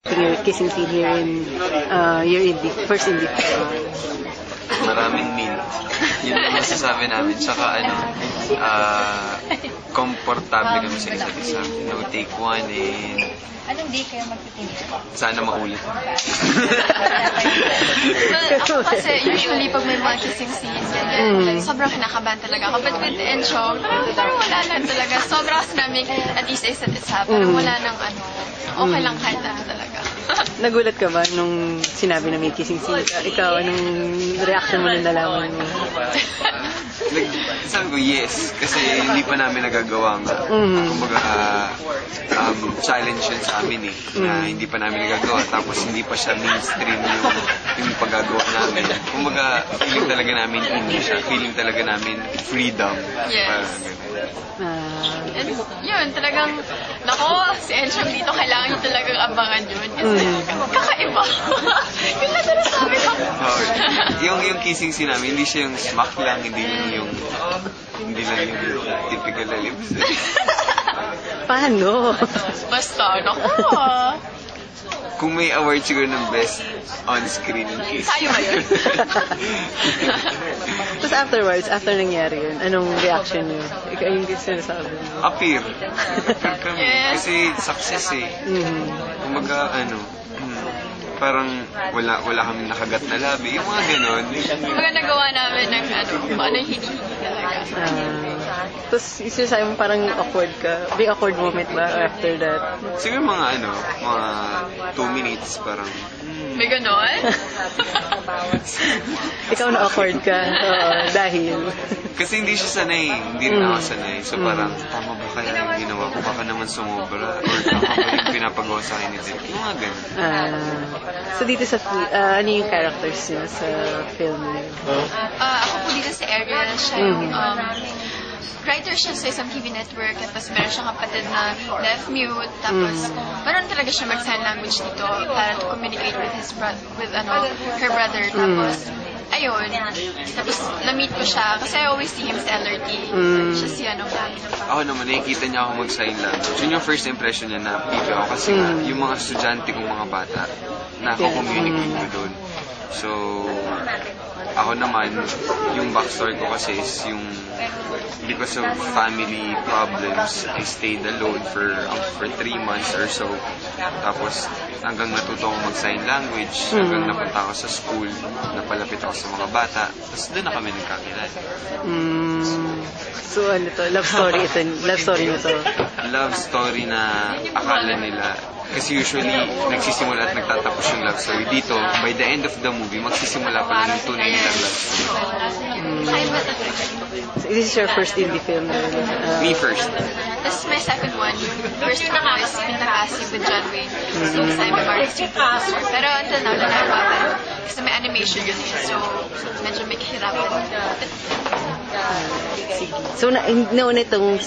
Your kissing scene here in your indie, first indie. Maraming mint. Yun ang masasabi namin. Tsaka komportable kami sa isa't isa. No, take one and Anong day kayo magtitindig? sana maulit. Ako kasi usually pag may mga kissing scenes, like, sobrang kinakabahan talaga ako. But with Encho, parang wala lang talaga. Sobrang kasi namin at least isa't isa. Parang wala nang okay lang kahit ano talaga. Nagulat ka ba nung sinabi na may kissing scene ka? Ikaw, anong reaction mo nung nalaman mo? Sabi ko, yes. Kasi hindi pa namin nagagawa nga. Kumbaga, challenge yun sa amin eh. Na hindi pa namin nagagawa. Tapos hindi pa siya mainstream yung paggagawa namin. Kumbaga, feeling talaga namin indie siya. Feeling talaga namin freedom. Yes. And yun, talagang, nako, si Encho dito, kailangan nyo talagang abangan yun. Kasi kakaiba. Yung natara sa amin ako. Yung kissing scene namin, hindi siya yung smack lang, hindi lang yung typical na lips. Paano? Basta, nako. Kung may award siguro ng best on-screen kiss. Tayo ba yun? Tapos afterwards, after nangyari yun, anong reaction niyo? Ikaw yung sinasabi mo. Appear. Appear kami. Yes. Kasi success eh. Kumbaga, parang wala kami nakagat na labi. Yung mga ganon. Mga nagawa namin ng kung ano yung hinihingi talaga. Tapos sinasabi mo parang awkward ka. May awkward moment ba after that? Siguro mga 2 minutes parang May ganon? Ikaw na awkward ka. Oo, dahil. kasi hindi siya sanay. Hindi rin ako sanay. So parang tama ba kaya yung ginawa ko? Baka naman sumobra. Or tama ba yung pinapagawa sa akin ni Derek? Yung mga ganon. So dito sa ano yung characters niya sa film niyo? Ako po dito si Ariel. Siya yung writer siya sa isang TV network. Tapos meron siyang kapatid na deaf-mute. Tapos meron talaga siya mag-sign language dito para to communicate with her brother. Tapos ayun. Tapos na-meet ko siya kasi I always see him sa LRT. Siya si Ako naman, nakikita niya ako mag-sign language. Yun yung first impression niya na pipi ako. Kasi nga, yung mga estudyante kong mga bata, nako-communicate ko doon. So, ako naman, yung backstory ko kasi is yung because of family problems, I stayed alone for 3 months or so. Tapos, hanggang natuto ako mag-sign language, hanggang napunta ako sa school, napalapit ako sa mga bata, tapos doon na kami nagkakilala. So ano to? Love story ito? Love story na to? Love story na akala nila, kasi usually, nagsisimula at nagtatapos yung love story. Dito, by the end of the movie, magsisimula pa lang yung tunay nilang love story. So, this is your first indie film? Me first. This is my second one. First one was Pintakasi with John Wayne. So, I'm a artistic producer. Pero until now, nalawakan. Kasi may animation yun eh. So, medyo may kahirapan. Sige. So, nauna itong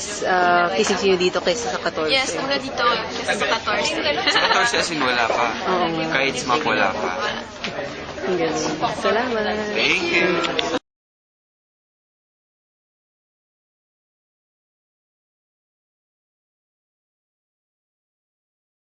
kissing scene dito kaysa sa 14? Yes, una dito kasi sa 14. Sa 14 as in wala pa. Kahit smack wala pa. Ang galing. Salamat. Thank you.